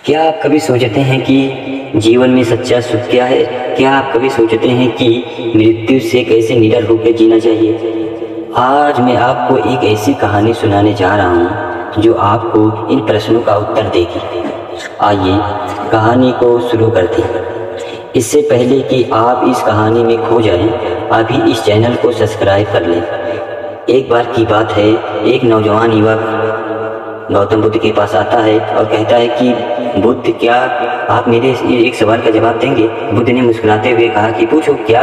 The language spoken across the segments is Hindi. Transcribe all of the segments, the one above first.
क्या आप कभी सोचते हैं कि जीवन में सच्चा सुख क्या है? क्या आप कभी सोचते हैं कि मृत्यु से कैसे निडर होकर जीना चाहिए? आज मैं आपको एक ऐसी कहानी सुनाने जा रहा हूँ जो आपको इन प्रश्नों का उत्तर देगी। आइए कहानी को शुरू करते हैं। इससे पहले कि आप इस कहानी में खो जाएं, अभी इस चैनल को सब्सक्राइब कर लें। एक बार की बात है, एक नौजवान युवक गौतम बुद्ध के पास आता है और कहता है कि बुद्ध, क्या आप मेरे एक सवाल का जवाब देंगे? बुद्ध ने मुस्कुराते हुए कहा कि पूछो, क्या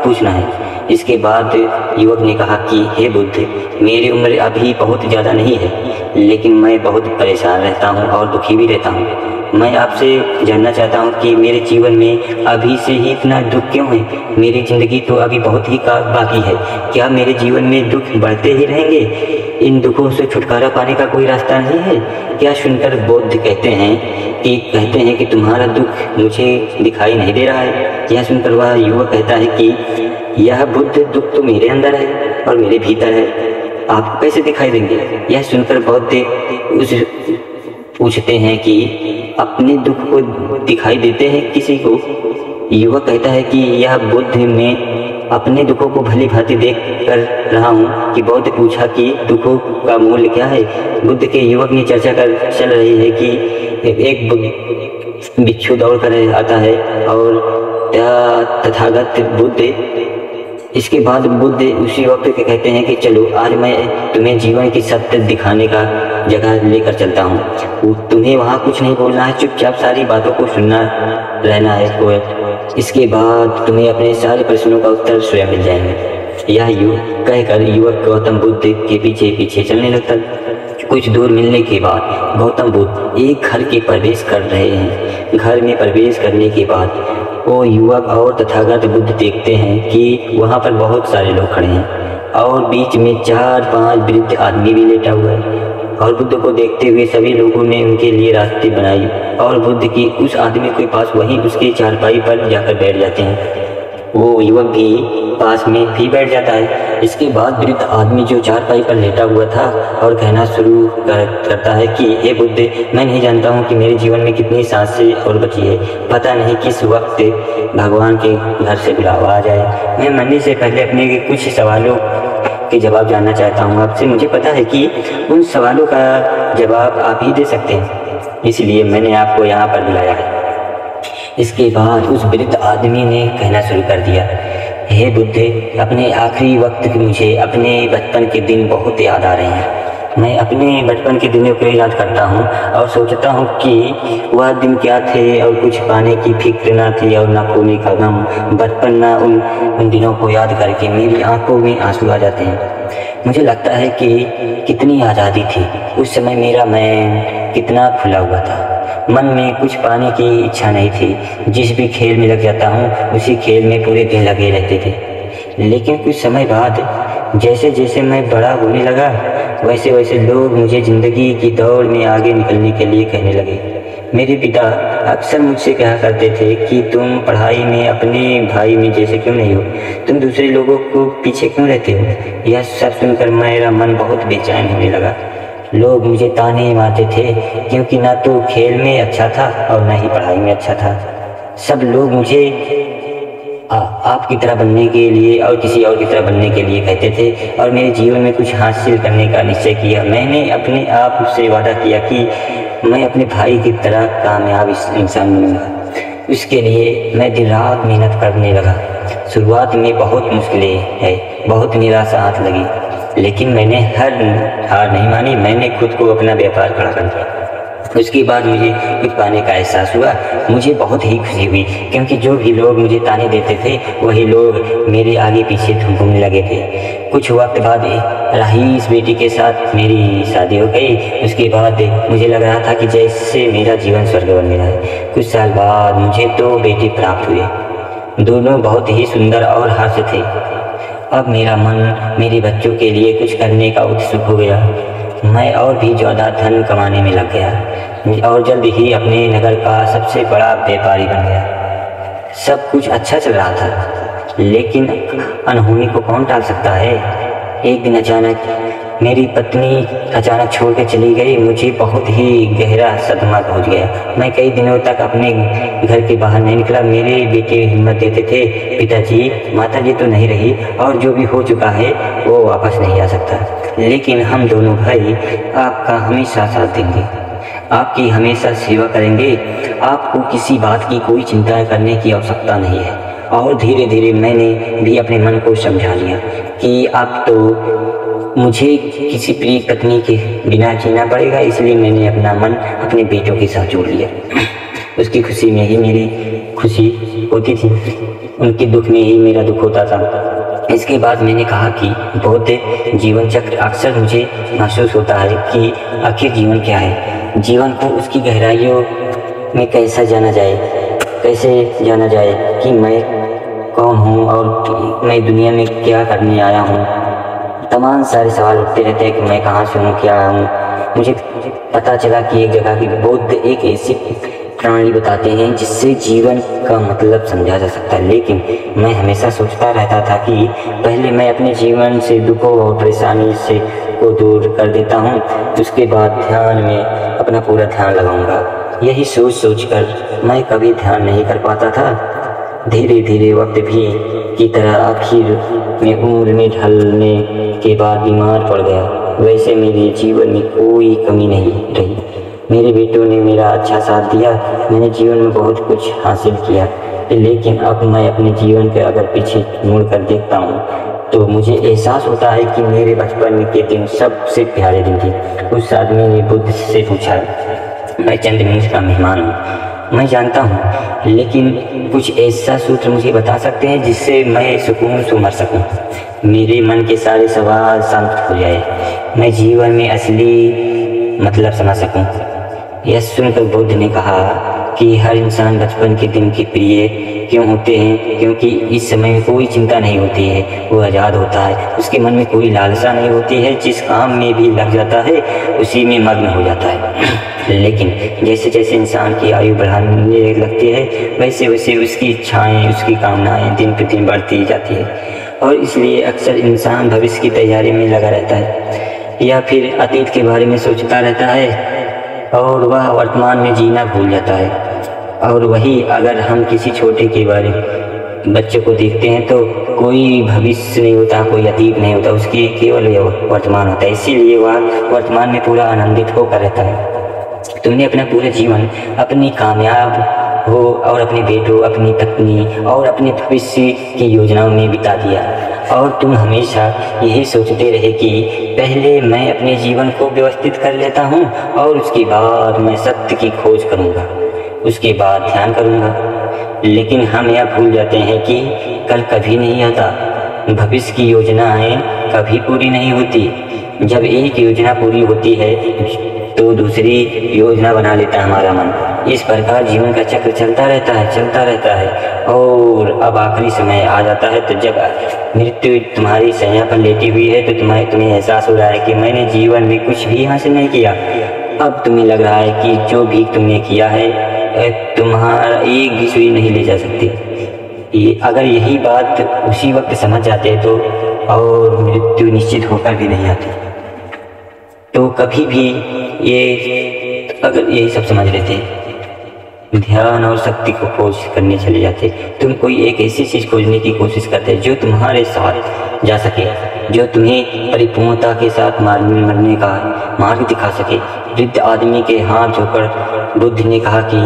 पूछना है? इसके बाद युवक ने कहा कि हे बुद्ध, मेरी उम्र अभी बहुत ज़्यादा नहीं है, लेकिन मैं बहुत परेशान रहता हूँ और दुखी भी रहता हूँ। मैं आपसे जानना चाहता हूँ कि मेरे जीवन में अभी से ही इतना दुख क्यों है? मेरी ज़िंदगी तो अभी बहुत ही बाकी है। क्या मेरे जीवन में दुख बढ़ते ही रहेंगे? इन दुखों से छुटकारा पाने का कोई रास्ता नहीं है? क्या सुनकर बुद्ध कहते हैं कि तुम्हारा दुख मुझे दिखाई नहीं दे रहा है। यह सुनकर वह युवक कहता है कि यह बुद्ध, दुख तो मेरे अंदर है और मेरे भीतर है, आपको कैसे दिखाई देंगे? यह सुनकर बुद्ध उस पूछते हैं कि अपने दुख को दिखाई देते हैं किसी को? युवक कहता है कि यह बुद्ध, मैं अपने दुखों को भली भांति देख कर रहा हूँ। कि बुद्ध पूछा कि दुखों का मूल्य क्या है? बुद्ध के युवक ने चर्चा कर चल रही है कि एक बिच्छू दौड़ कर आता है और तथागत बुद्ध, इसके बाद बुद्ध उसी वक्त के कहते हैं कि चलो आज मैं तुम्हें जीवन की सत्य दिखाने का जगह लेकर चलता हूँ। तुम्हें वहाँ कुछ नहीं बोलना है, चुपचाप सारी बातों को सुनना रहना है। इसके बाद तुम्हें अपने सारे प्रश्नों का उत्तर स्वयं मिल जाएंगे। यह कहकर युवक गौतम बुद्ध के पीछे पीछे चलने लगता। कुछ दूर मिलने के बाद गौतम बुद्ध एक घर के प्रवेश कर रहे हैं। घर में प्रवेश करने के बाद वो युवक और तथागत बुद्ध देखते हैं कि वहाँ पर बहुत सारे लोग खड़े हैं और बीच में 4-5 वृद्ध आदमी भी लेटा हुआ है। और बुद्ध को देखते हुए सभी लोगों ने उनके लिए रास्ते बनाई और बुद्ध की उस आदमी के पास वहीं उसके चारपाई पर जाकर बैठ जाते हैं। वो युवक भी पास में भी बैठ जाता है। इसके बाद वृद्ध आदमी जो चारपाई पर लेटा हुआ था और कहना शुरू करता है कि हे बुद्ध, मैं नहीं जानता हूँ कि मेरे जीवन में कितनी सांसें और बची है। पता नहीं किस वक्त भगवान के घर से बुलावा आ जाए। मैं मरने से पहले अपने कुछ सवालों के जवाब जानना चाहता हूँ आपसे। मुझे पता है कि उन सवालों का जवाब आप ही दे सकते हैं, इसलिए मैंने आपको यहाँ पर बुलाया है। इसके बाद उस वृद्ध आदमी ने कहना शुरू कर दिया, हे बुद्ध, अपने आखिरी वक्त की मुझे अपने बचपन के दिन बहुत याद आ रहे हैं। मैं अपने बचपन के दिनों को याद करता हूँ और सोचता हूँ कि वह दिन क्या थे और कुछ पाने की फिक्र ना थी और ना खोने का गम। बचपन ना उन दिनों को याद करके मेरी आंखों में आंसू आ जाते हैं। मुझे लगता है कि कितनी आज़ादी थी उस समय। मेरा मैं कितना खुला हुआ था। मन में कुछ पाने की इच्छा नहीं थी। जिस भी खेल में लग जाता हूँ उसी खेल में पूरे दिन लगे रहते थे। लेकिन कुछ समय बाद जैसे जैसे मैं बड़ा होने लगा वैसे वैसे लोग मुझे ज़िंदगी की दौड़ में आगे निकलने के लिए कहने लगे। मेरे पिता अक्सर मुझसे कहा करते थे कि तुम पढ़ाई में अपने भाई में जैसे क्यों नहीं हो, तुम दूसरे लोगों को पीछे क्यों रहते हो। यह सब सुनकर मेरा मन बहुत बेचैन होने लगा। लोग मुझे ताने मारते थे क्योंकि ना तो खेल में अच्छा था और ना ही पढ़ाई में अच्छा था। सब लोग मुझे आपकी तरह बनने के लिए और किसी और की तरह बनने के लिए कहते थे और मेरे जीवन में कुछ हासिल करने का निश्चय किया। मैंने अपने आप से वादा किया कि मैं अपने भाई की तरह कामयाब इंसान बनूंगा। उसके लिए मैं दिन रात मेहनत करने लगा। शुरुआत में बहुत मुश्किलें है, बहुत निराशा हाथ लगी, लेकिन मैंने हार नहीं मानी। मैंने खुद को अपना व्यापार खड़ा कर दिया। उसके बाद मुझे कुछ पाने का एहसास हुआ। मुझे बहुत ही खुशी हुई क्योंकि जो भी लोग मुझे ताने देते थे वही लोग मेरे आगे पीछे घूमने लगे थे। कुछ वक्त बाद रईस बेटी के साथ मेरी शादी हो गई। उसके बाद मुझे लग रहा था कि जैसे मेरा जीवन स्वर्ग बन गया है। कुछ साल बाद मुझे 2 बेटे प्राप्त हुए। दोनों बहुत ही सुंदर और हास्य थे। अब मेरा मन मेरे बच्चों के लिए कुछ करने का उत्सुक हो गया। मैं और भी ज़्यादा धन कमाने में लग गया और जल्द ही अपने नगर का सबसे बड़ा व्यापारी बन गया। सब कुछ अच्छा चल रहा था, लेकिन अनहोनी को कौन टाल सकता है। एक दिन अचानक मेरी पत्नी अचानक छोड़ के चली गई। मुझे बहुत ही गहरा सदमा पहुंच गया। मैं कई दिनों तक अपने घर के बाहर नहीं निकला। मेरे बेटे हिम्मत देते थे, पिताजी माताजी तो नहीं रही और जो भी हो चुका है वो वापस नहीं आ सकता, लेकिन हम दोनों भाई आपका हमेशा साथ देंगे, आपकी हमेशा सेवा करेंगे। आपको किसी बात की कोई चिंता करने की आवश्यकता नहीं है। और धीरे धीरे मैंने भी अपने मन को समझा लिया कि अब तो मुझे किसी प्रिय पत्नी के बिना जीना पड़ेगा, इसलिए मैंने अपना मन अपने बेटों के साथ जोड़ लिया। उसकी खुशी में ही मेरी खुशी होती थी, उनके दुख में ही मेरा दुख होता था। इसके बाद मैंने कहा कि बौद्ध जीवन चक्र अक्सर मुझे महसूस होता है कि आखिर जीवन क्या है, जीवन को उसकी गहराइयों में कैसे जाना जाए कि मैं कौन हूँ और मैं दुनिया में क्या करने आया हूँ। तमाम सारे सवाल उठते रहते हैं कि मैं कहाँ से हूँ, क्या हूँ। मुझे पता चला कि एक जगह की बौद्ध एक ऐसी प्रणाली बताते हैं जिससे जीवन का मतलब समझा जा सकता है, लेकिन मैं हमेशा सोचता रहता था कि पहले मैं अपने जीवन से दुखों और परेशानी से को दूर कर देता हूँ, उसके बाद ध्यान में अपना पूरा ध्यान लगाऊंगा। यही सोच कर मैं कभी ध्यान नहीं कर पाता था। धीरे धीरे वक्त भी की तरह आखिर में उम्र में ढलने के बाद बीमार पड़ गया। वैसे मेरे जीवन में कोई कमी नहीं रही। मेरे बेटों ने मेरा अच्छा साथ दिया, मैंने जीवन में बहुत कुछ हासिल किया, लेकिन अब मैं अपने जीवन के अगर पीछे मुड़ कर देखता हूँ तो मुझे एहसास होता है कि मेरे बचपन के दिन सबसे प्यारे दिन थे। उस आदमी ने बुद्ध से पूछा, मैं चंद मिनट का मेहमान हूँ, मैं जानता हूँ, लेकिन कुछ ऐसा सूत्र मुझे बता सकते हैं जिससे मैं सुकून से मर सकूँ, मेरे मन के सारे सवाल शांत हो जाए, मैं जीवन में असली मतलब समझ सकूँ। यह सुनकर बुद्ध ने कहा कि हर इंसान बचपन के दिन के प्रिय क्यों होते हैं, क्योंकि इस समय में कोई चिंता नहीं होती है, वो आज़ाद होता है, उसके मन में कोई लालसा नहीं होती है, जिस काम में भी लग जाता है उसी में मग्न हो जाता है। लेकिन जैसे जैसे इंसान की आयु बढ़ाने लगती है वैसे वैसे उसकी इच्छाएं, उसकी कामनाएं दिन प्रतिदिन बढ़ती जाती है, और इसलिए अक्सर इंसान भविष्य की तैयारी में लगा रहता है या फिर अतीत के बारे में सोचता रहता है और वह वर्तमान में जीना भूल जाता है। और वही अगर हम किसी छोटे के बारे बच्चे को देखते हैं तो कोई भविष्य नहीं होता, कोई अतीत नहीं होता, उसकी केवल वर्तमान होता है, इसीलिए वह वर्तमान में पूरा आनंदित होकर रहता है। तुमने अपना पूरा जीवन अपनी कामयाब हो और अपने बेटों, अपनी पत्नी और अपने भविष्य की योजनाओं में बिता दिया, और तुम हमेशा यही सोचते रहे कि पहले मैं अपने जीवन को व्यवस्थित कर लेता हूँ और उसके बाद मैं सत्य की खोज करूँगा, उसके बाद ध्यान करूँगा। लेकिन हम यह भूल जाते हैं कि कल कभी नहीं आता, भविष्य की योजनाएं कभी पूरी नहीं होती। जब एक योजना पूरी होती है तो दूसरी योजना बना लेता है हमारा मन। इस प्रकार जीवन का चक्र चलता रहता है और अब आखिरी समय आ जाता है तो जब मृत्यु तुम्हारी सैया पर लेटी हुई है तो तुम्हें एहसास हो रहा है कि मैंने जीवन में कुछ भी हासिल नहीं किया। अब तुम्हें लग रहा है कि जो भी तुमने किया है तुम्हारा एक भी सुई नहीं ले जा सकती। अगर यही बात उसी वक्त समझ जाते तो और मृत्यु निश्चित होकर भी नहीं आती, तो कभी भी अगर यही सब समझ लेते, ध्यान और शक्ति को खोज करने चले जाते। तुम कोई एक ऐसी चीज खोजने की कोशिश करते जो तुम्हारे साथ जा सके, जो तुम्हें परिपूर्णता के साथ मरने का मार्ग दिखा सके। वृद्ध आदमी के हाथ धोकर बुद्ध ने कहा कि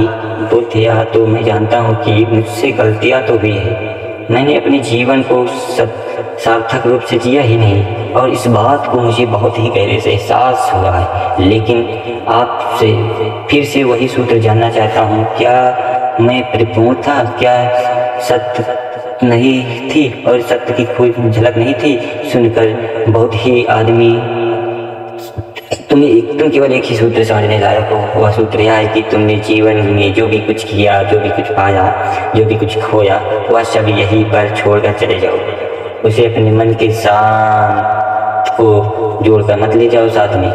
बुद्ध, या तो मैं जानता हूँ कि मुझसे गलतियाँ तो हुई है, मैंने अपने जीवन को सार्थक रूप से जिया ही नहीं, और इस बात को मुझे बहुत ही गहरे से एहसास हुआ है। लेकिन आपसे फिर से वही सूत्र जानना चाहता हूँ, क्या मैं परिपूर्ण था? क्या सत्य नहीं थी और सत्य की कोई झलक नहीं थी? सुनकर बहुत ही आदमी तुम केवल एक ही सूत्र समझने लायक हो। वह सूत्र यह है कि तुमने जीवन में जो भी कुछ किया, जो भी कुछ पाया, जो भी कुछ खोया, वह सब यहीं पर छोड़कर चले जाओ। उसे अपने मन के शांत को जोड़कर मत ले जाओ साथ में।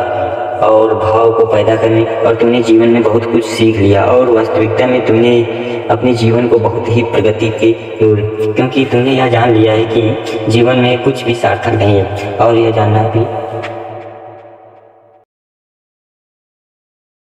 और भाव को पैदा करने, और तुमने जीवन में बहुत कुछ सीख लिया और वास्तविकता में तुमने अपने जीवन को बहुत ही प्रगति की, क्योंकि तुमने यह जान लिया है कि जीवन में कुछ भी सार्थक नहीं है, और यह जानना भी